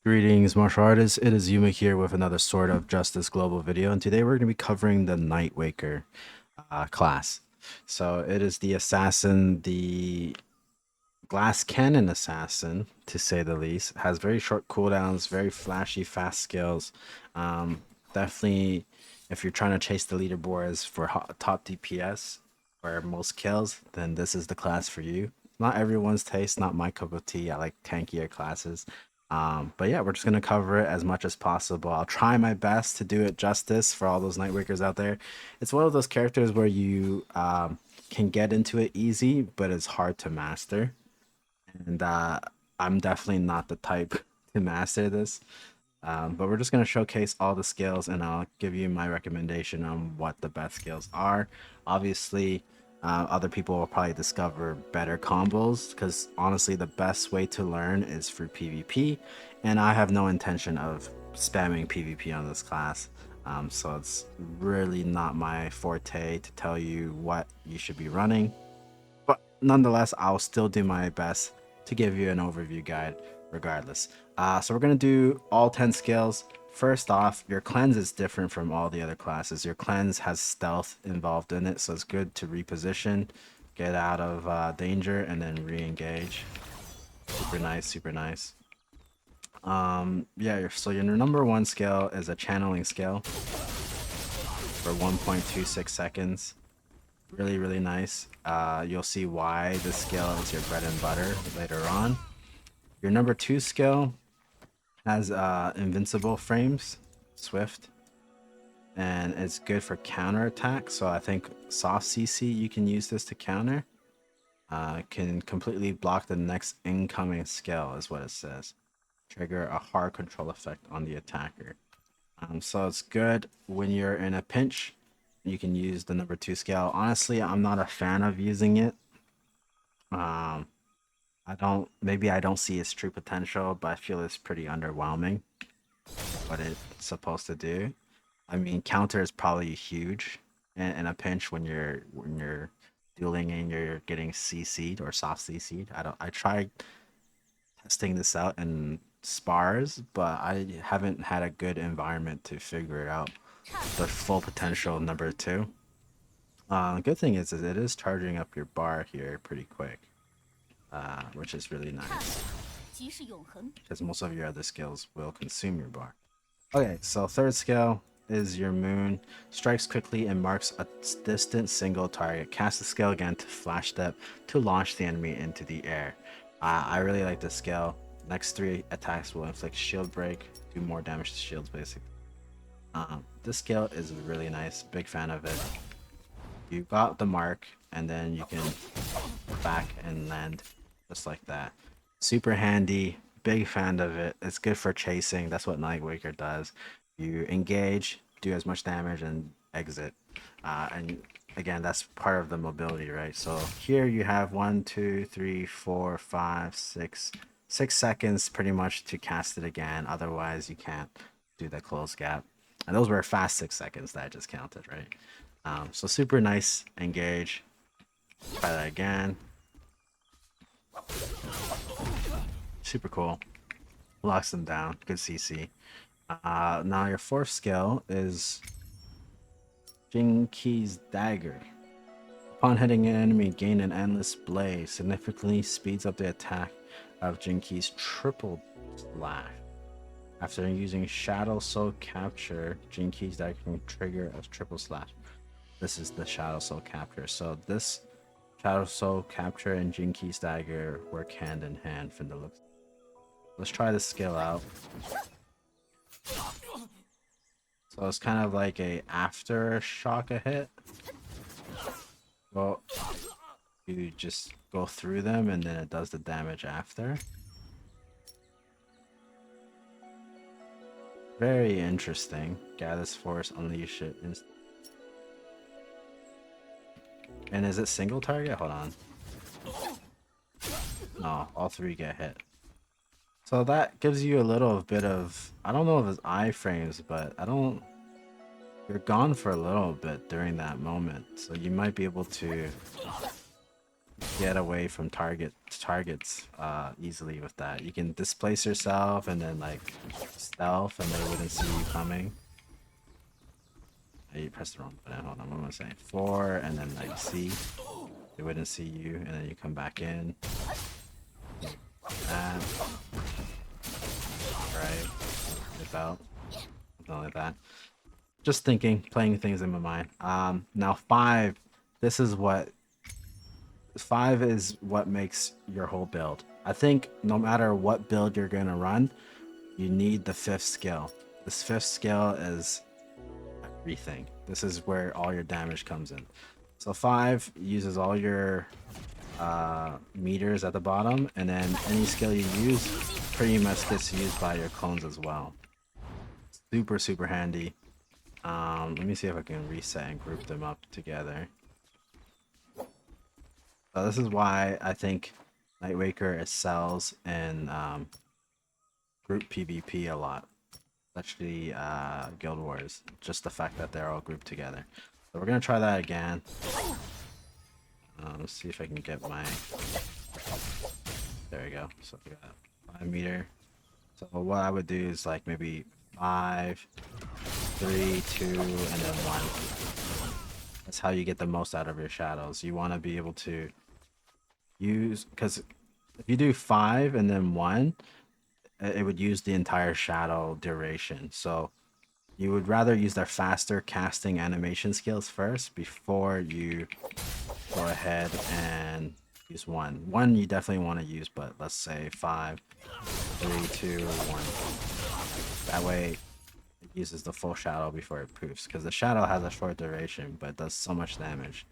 Greetings, martial artists. It is Yuuma here with another Sword of Justice global video, and today we're going to be covering the Nightwaker class. So it is the assassin, the glass cannon assassin, to say the least. Has very short cooldowns, very flashy, fast skills. Definitely, if you're trying to chase the leaderboards for top DPS or most kills, then this is the class for you. Not everyone's taste, not my cup of tea. I like tankier classes. But yeah, we're just gonna cover it as much as possible. I'll try my best to do it justice for all those Nightwakers out there. It's one of those characters where you can get into it easy, but it's hard to master. And I'm definitely not the type to master this. But we're just going to showcase all the skills and I'll give you my recommendation on what the best skills are. Obviously, other people will probably discover better combos because honestly, the best way to learn is through PvP. And I have no intention of spamming PvP on this class. So it's really not my forte to tell you what you should be running. But nonetheless, I'll still do my best to give you an overview guide regardless. So we're going to do all 10 skills. First off, your cleanse is different from all the other classes. Your cleanse has stealth involved in it, so it's good to reposition, get out of danger, and then re-engage. Super nice, super nice. Yeah, so your number one skill is a channeling skill for 1.26 seconds. Really nice. You'll see why this skill is your bread and butter later on. Your number two skill has invincible frames, swift, and it's good for counter attack. So I think soft CC you can use this to counter. Can completely block the next incoming skill is what it says. Trigger a hard control effect on the attacker. So it's good when you're in a pinch. You can use the number two skill. Honestly, I'm not a fan of using it. Um, maybe I don't see its true potential, but I feel it's pretty underwhelming what it's supposed to do. I mean, counter is probably huge in a pinch when you're dueling and you're getting CC'd or soft CC'd. I tried testing this out in spars, but I haven't had a good environment to figure out the full potential number two. Good thing is it is charging up your bar here pretty quick, which is really nice. Because most of your other skills will consume your bar. Okay, so third skill is your moon. Strikes quickly and marks a distant single target. Cast the skill again to flash step to launch the enemy into the air. I really like this skill. Next three attacks will inflict shield break, do more damage to shields basically. This skill is really nice. Big fan of it. You got the mark, and then you can back and land just like that. Super handy. Big fan of it. It's good for chasing. That's what Nightwaker does. You engage, do as much damage, and exit. And again, that's part of the mobility, right? So here you have 1, 2, 3, 4, 5, 6, 6 seconds pretty much to cast it again. Otherwise, you can't do the close gap. And those were fast 6 seconds that I just counted, right? So super nice engage. Try that again. Super cool. Locks them down. Good CC. Now your fourth skill is Jing's Dagger. Upon hitting an enemy, gain an endless blade. Significantly speeds up the attack of Jing's triple slash. After using Shadow Soul Capture, Jing's Dagger can trigger a triple slash. This is the Shadow Soul Capture. So this Shadow Soul Capture and Jing's Dagger work hand in hand from the looks. Let's try this skill out. So it's kind of like a aftershock a hit. Well, you just go through them and then it does the damage after. Very interesting. Gather's Force, unleash it. And is it single target? Hold on. No, all three get hit. So that gives you a little bit of, I don't know if it's iframes, but you're gone for a little bit during that moment. So you might be able to get away from targets easily with that. You can displace yourself and then like stealth, and they wouldn't see you coming. You pressed the wrong button. Hold on, what am I saying? 4, and then like C. They wouldn't see you, and then you come back in. That. Right. Flip out. Something like that. Just thinking, playing things in my mind. Now 5. This is what 5 is what makes your whole build. I think no matter what build you're gonna run, you need the 5th skill. This 5th skill is everything. This is where all your damage comes in. So 5 uses all your meters at the bottom, and then any skill you use pretty much gets used by your clones as well. Super handy. Let me see if I can reset and group them up together. So this is why I think Nightwaker excels in group PvP a lot, especially Guild Wars. Just the fact that they're all grouped together. So we're gonna try that again. Let's see if I can get my. There we go. So we got 5 meter. So what I would do is like maybe 5, 3, 2, and then 1. That's how you get the most out of your shadows. You want to be able to use, because if you do 5 and then 1, it would use the entire shadow duration. So you would rather use their faster casting animation skills first before you go ahead and use 1. 1 you definitely want to use, but let's say 5, 3, 2, 1. That way it uses the full shadow before it poofs, because the shadow has a short duration but it does so much damage.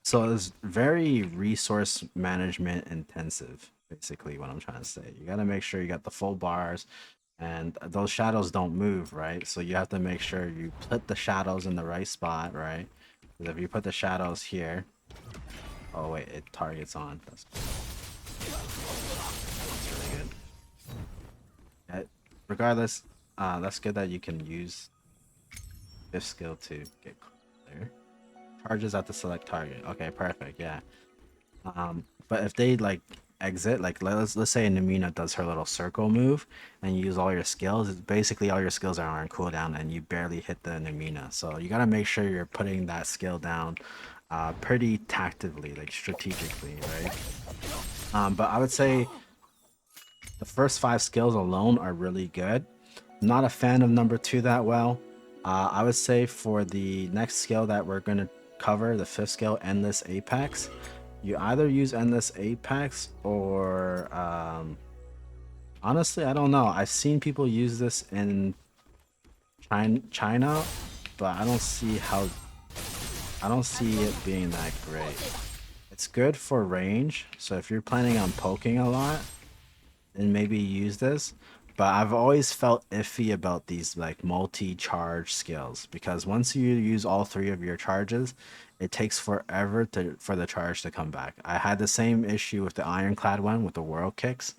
So it's very resource management intensive, basically what I'm trying to say. You got to make sure you got the full bars, and those shadows don't move, right? So you have to make sure you put the shadows in the right spot, right? Because if you put the shadows here, oh wait, it targets on. That's really good. Yeah, regardless, that's good that you can use this skill to get clear. Charges at the select target. Okay, perfect. Yeah. But if they like exit, like let's say Namina does her little circle move, and you use all your skills, basically all your skills are on cooldown, and you barely hit the Namina. So you gotta make sure you're putting that skill down, pretty tactically, like strategically, right? But I would say the first 5 skills alone are really good. Not a fan of number 2 that well. I would say for the next skill that we're gonna cover, the 5th skill, Endless Apex, you either use Endless Apex or honestly, I don't know. I've seen people use this in China, but I don't see it being that great. It's good for range, so if you're planning on poking a lot, then maybe use this. But I've always felt iffy about these like multi-charge skills, because once you use all 3 of your charges, it takes forever for the charge to come back. I had the same issue with the Ironclad one with the World Kicks,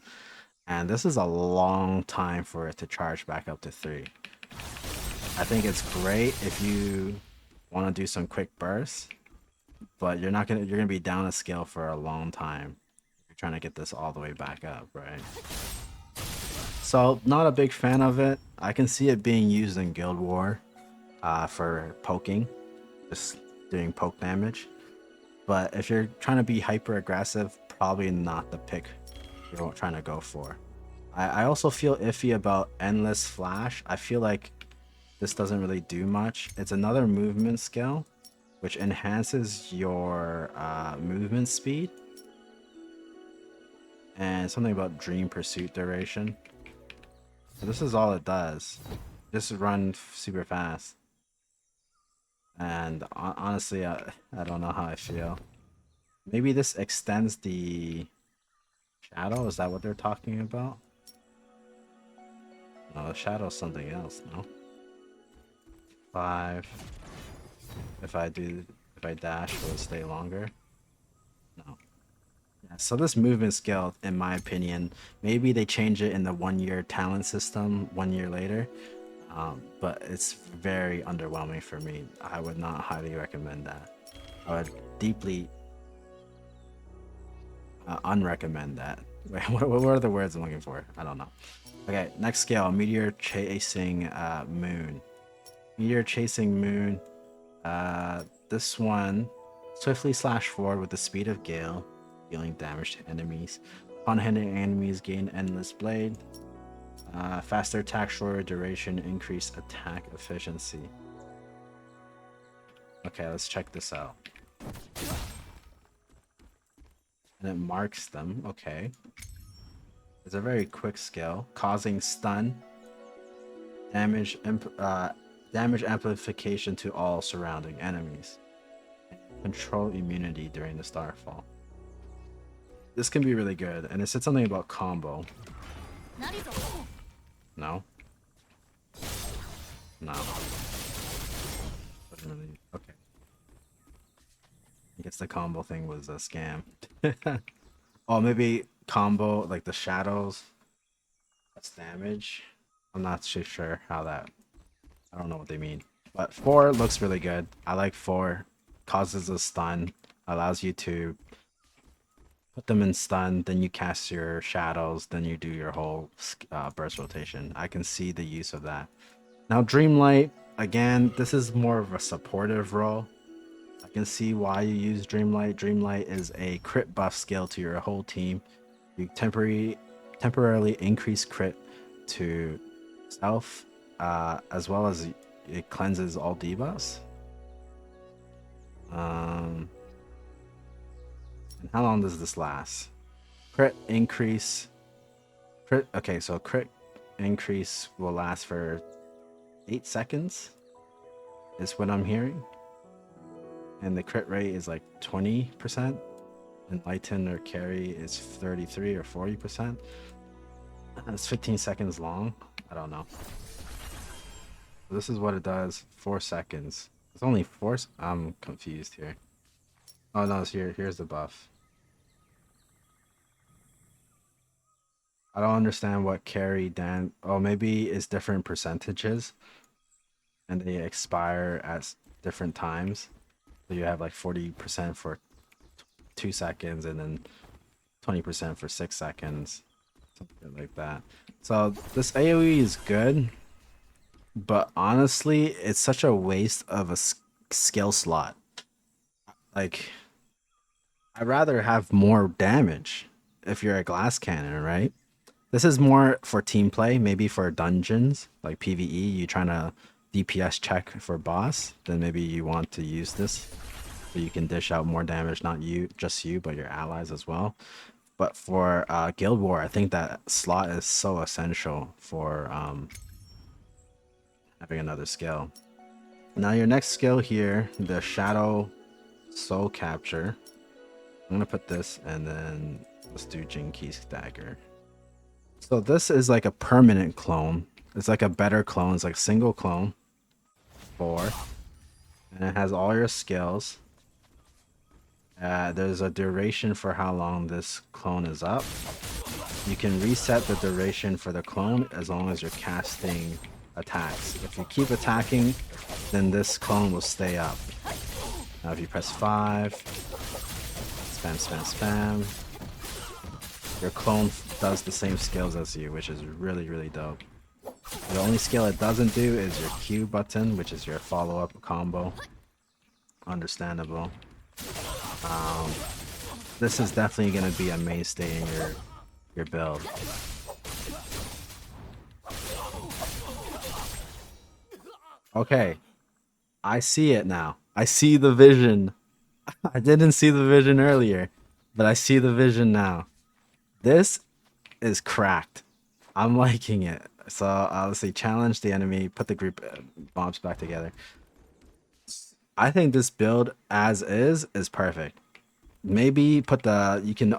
and this is a long time for it to charge back up to 3. I think it's great if you want to do some quick bursts, but you're gonna be down a skill for a long time. You're trying to get this all the way back up, right? So not a big fan of it. I can see it being used in Guild War for poking, just doing poke damage. But if you're trying to be hyper aggressive, probably not the pick you're trying to go for. I also feel iffy about Endless Flash. I feel like this doesn't really do much. It's another movement skill, which enhances your movement speed. And something about Dream Pursuit duration. So this is all it does. Just run super fast. And honestly, I don't know how I feel. Maybe this extends the shadow? Is that what they're talking about? No, the shadow's something else, no? 5. If I dash, will it stay longer? No. Yeah, so this movement skill, in my opinion, maybe they change it in the 1-year talent system 1 year later, but it's very underwhelming for me. I would not highly recommend that. I would deeply Unrecommend that. Wait, what are the words I'm looking for? I don't know. Okay, next skill, Meteor Chasing Moon. Meteor Chasing Moon. This one, swiftly slash forward with the speed of Gale, dealing damage to enemies. Upon hitting enemies, gain Endless Blade. Faster attack, shorter duration, increased attack efficiency. Okay, let's check this out. And it marks them. Okay. It's a very quick skill, causing stun, damage amplification to all surrounding enemies, control immunity during the starfall. This can be really good, and it said something about combo. No. No. Doesn't really. Okay. I guess the combo thing was a scam. Oh, maybe combo like the shadows. That's damage. I'm not too sure how that. I don't know what they mean. But 4 looks really good. I like 4. Causes a stun. Allows you to put them in stun. Then you cast your shadows. Then you do your whole burst rotation. I can see the use of that. Now Dreamlight. Again, this is more of a supportive role. I can see why you use Dreamlight. Dreamlight is a crit buff skill to your whole team. You temporarily increase crit to self, as well as it cleanses all debuffs. And how long does this last? Crit increase. Crit. Okay, so crit increase will last for 8 seconds. Is what I'm hearing. And the crit rate is like 20%. Enlighten or carry is 33 or 40%. It's 15 seconds long. I don't know. So this is what it does. 4 seconds. It's only 4. I'm confused here. Oh no, it's here. Here's the buff. I don't understand what carry dan. Oh, maybe it's different percentages, and they expire at different times. So you have like 40% for 2 seconds, and then 20% for 6 seconds, something like that. So this AoE is good, but honestly, it's such a waste of a skill slot. Like, I'd rather have more damage if you're a glass cannon, right? This is more for team play, maybe for dungeons, like PvE, you trying to DPS check for boss, then maybe you want to use this so you can dish out more damage, not just you, but your allies as well. But for Guild War, I think that slot is so essential for having another skill. Now your next skill here, the Shadow Soul Capture. I'm gonna put this and then let's do Jinki's Dagger. So this is like a permanent clone. It's like a better clone. It's like single clone. 4. And it has all your skills. There's a duration for how long this clone is up. You can reset the duration for the clone as long as you're casting attacks. If you keep attacking, then this clone will stay up. Now if you press 5, spam, spam, spam, your clone does the same skills as you, which is really, really dope. The only skill it doesn't do is your Q button, which is your follow-up combo. Understandable. This is definitely going to be a mainstay in your build. Okay, I see it now. I see the vision. I didn't see the vision earlier, but I see the vision now. This is cracked. I'm liking it. So let's see, challenge the enemy, put the group bombs back together. I think this build as is perfect. Maybe you can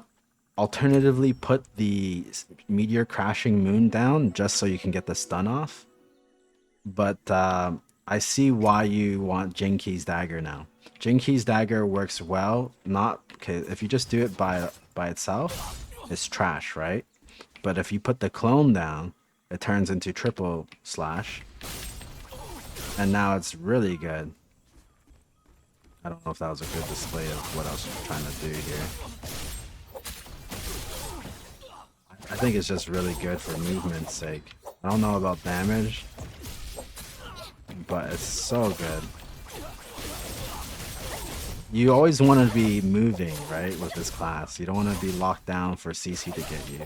alternatively put the Meteor Crashing Moon down just so you can get the stun off. But I see why you want Jinki's Dagger now. Jinki's Dagger works well, if you just do it by itself, it's trash, right? But if you put the clone down, it turns into triple slash. And now it's really good. I don't know if that was a good display of what I was trying to do here. I think it's just really good for movement's sake. I don't know about damage, but it's so good. You always want to be moving, right, with this class. You don't want to be locked down for CC to get you.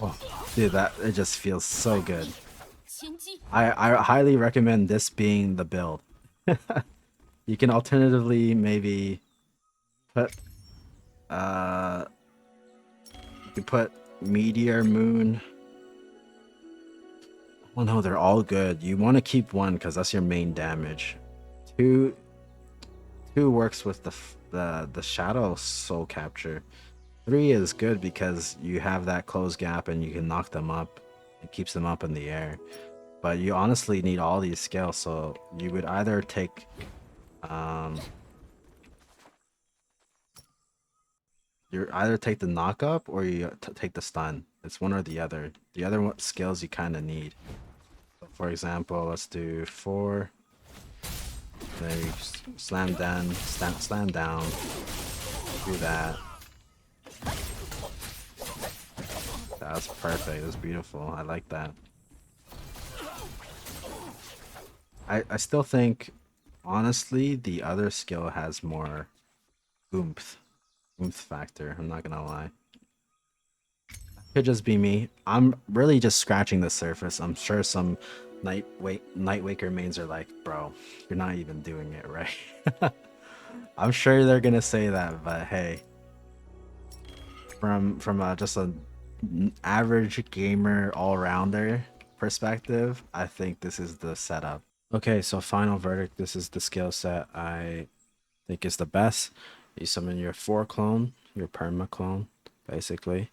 Oh, dude, that it just feels so good. I highly recommend this being the build. You can alternatively maybe put you can put Meteor, Moon. Oh no, they're all good. You want to keep one because that's your main damage. Two works with the shadow soul capture. 3 is good because you have that close gap and you can knock them up. It keeps them up in the air. But you honestly need all these skills, so you would either take you either take the knock up or you take the stun. It's one or the other. The other skills you kind of need. So for example, let's do 4. Then you slam down, slam down. Do that. That's perfect. That's beautiful. I like that. I still think, honestly, the other skill has more oomph factor. I'm not gonna lie. Could just be me. I'm really just scratching the surface. I'm sure some Nightwaker mains are like, bro, you're not even doing it right. I'm sure they're gonna say that, but hey, from just an average gamer all-rounder perspective, I think this is the setup. Okay, so final verdict. This is the skill set I think is the best. You summon your 4 clone, your perma clone, basically.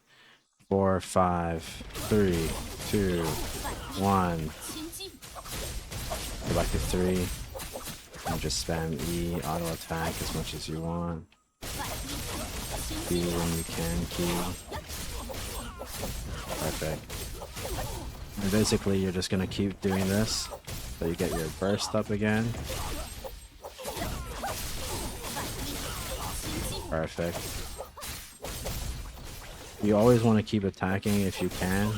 4, 5, 3, 2, 1. Select the 3. And just spam E, auto attack as much as you want. Q when you can, Q. Perfect. And basically you're just gonna keep doing this so you get your burst up again. Perfect. You always want to keep attacking if you can,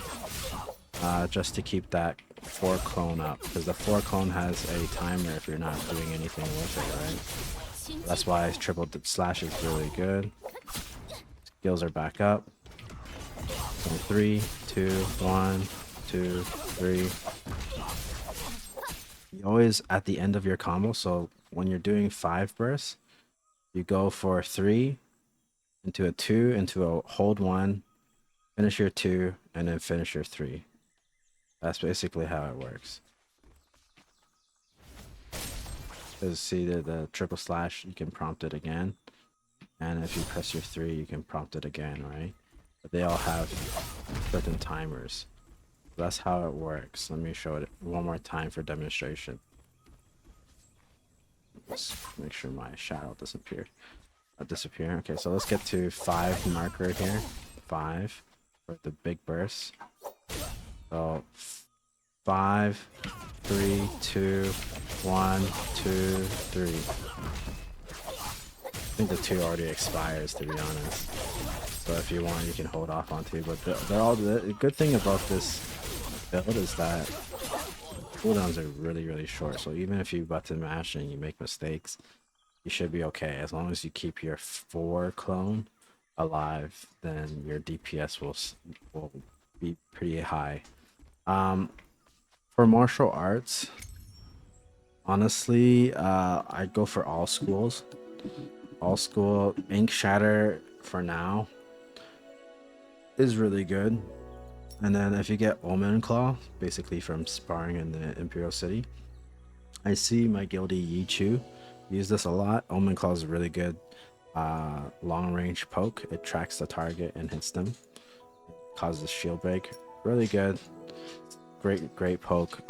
just to keep that 4 clone up, because the 4 clone has a timer if you're not doing anything with it, right? That's why triple slash is really good. Skills are back up. So 3, 2, 1, 2, 3. You always at the end of your combo, so when you're doing 5 bursts, you go for 3 into a 2 into a hold 1, finish your 2, and then finish your 3. That's basically how it works. Because see the triple slash, you can prompt it again, and if you press your 3, you can prompt it again, right? But they all have certain timers. That's how it works. Let me show it one more time for demonstration. Let's make sure my shadow disappear. Okay, so let's get to 5 mark right here. 5 for the big burst. So 5, 3, 2, 1, 2, 3. I think the 2 already expires, to be honest. So if you want, you can hold off on 2. But the good thing about this build is that cooldowns are really short. So even if you button mash and you make mistakes, you should be okay. As long as you keep your 4 clone alive, then your DPS will be pretty high. For martial arts, honestly, I'd go for all schools. All school. Ink Shatter for now is really good. And then if you get Omen Claw, basically from sparring in the Imperial City, I see my guildie Yichu use this a lot. Omen Claw is really good. Long range poke. It tracks the target and hits them. Causes shield break. Really good. Great poke.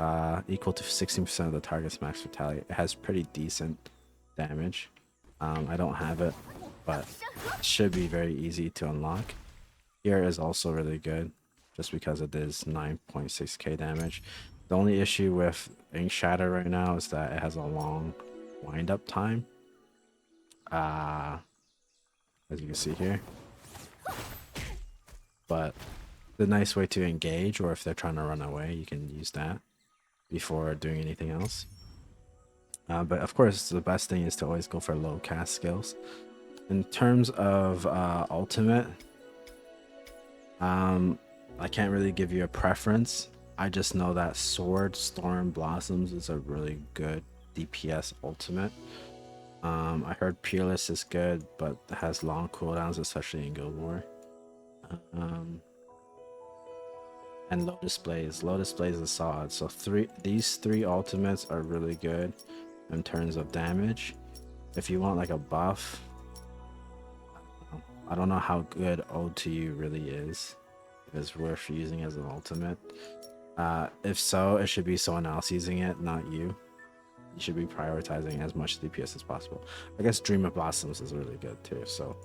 Equal to 16% of the target's max vitality. It has pretty decent damage. I don't have it, but it should be very easy to unlock. Here is also really good, just because it is 9.6k damage. The only issue with Ink Shatter right now is that it has a long wind-up time. As you can see here. but the nice way to engage, or if they're trying to run away, you can use that before doing anything else. But of course, the best thing is to always go for low cast skills. In terms of ultimate, I can't really give you a preference. I just know that Sword Storm Blossoms is a really good DPS ultimate. I heard Peerless is good, but it has long cooldowns, especially in Guild War. And Lotus Blaze. Lotus Blaze is solid. So these three ultimates are really good in terms of damage. If you want like a buff, I don't know how good Ode to You really is. If it's worth using as an ultimate. If so, it should be someone else using it, not you. You should be prioritizing as much DPS as possible. I guess Dream of Blossoms is really good too. So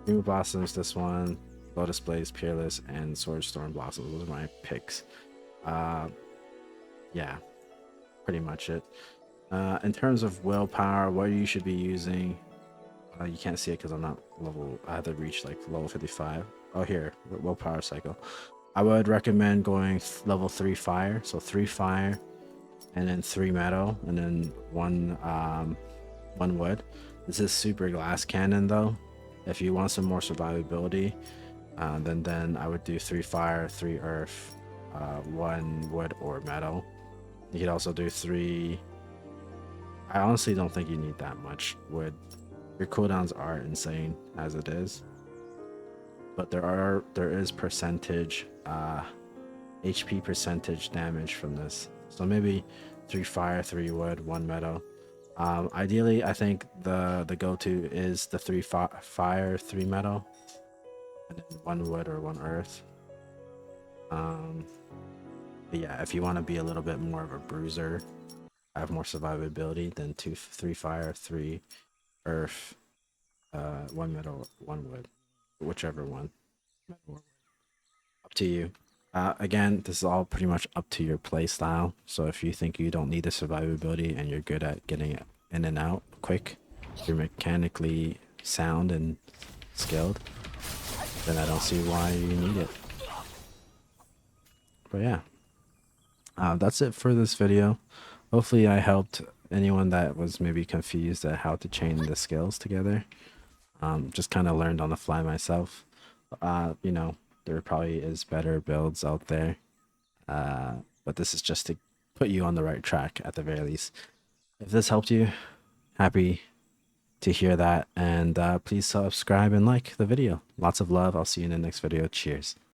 Dream of Blossoms, this one, Lotus Blaze, Peerless, and Sword Storm Blossoms. Those are my picks. Yeah, pretty much it. In terms of willpower, what you should be using, you can't see it because I'm not level. I have to reach like level 55. Oh, here, willpower cycle. I would recommend going level 3 fire, so 3 fire, and then 3 metal, and then one wood. This is super glass cannon though. If you want some more survivability, then I would do 3 fire, 3 earth, 1 wood or metal. You could also do 3. I honestly don't think you need that much wood. Your cooldowns are insane as it is, but there is percentage HP percentage damage from this. So maybe 3 fire, 3 wood, 1 metal. Ideally, I think the go-to is the 3 fire, 3 metal, and then 1 wood or 1 earth. But yeah, if you want to be a little bit more of a bruiser, have more survivability, then 3 fire, 3 earth, 1 metal, 1 wood, whichever one. Up to you. Again, this is all pretty much up to your play style. So if you think you don't need the survivability and you're good at getting it in and out quick, you're mechanically sound and skilled, then I don't see why you need it. But yeah, that's it for this video. Hopefully I helped anyone that was maybe confused at how to chain the skills together. Just kind of learned on the fly myself. You know, there probably is better builds out there, but this is just to put you on the right track at the very least. If this helped you, happy to hear that, and please subscribe and like the video. Lots of love. I'll see you in the next video. Cheers.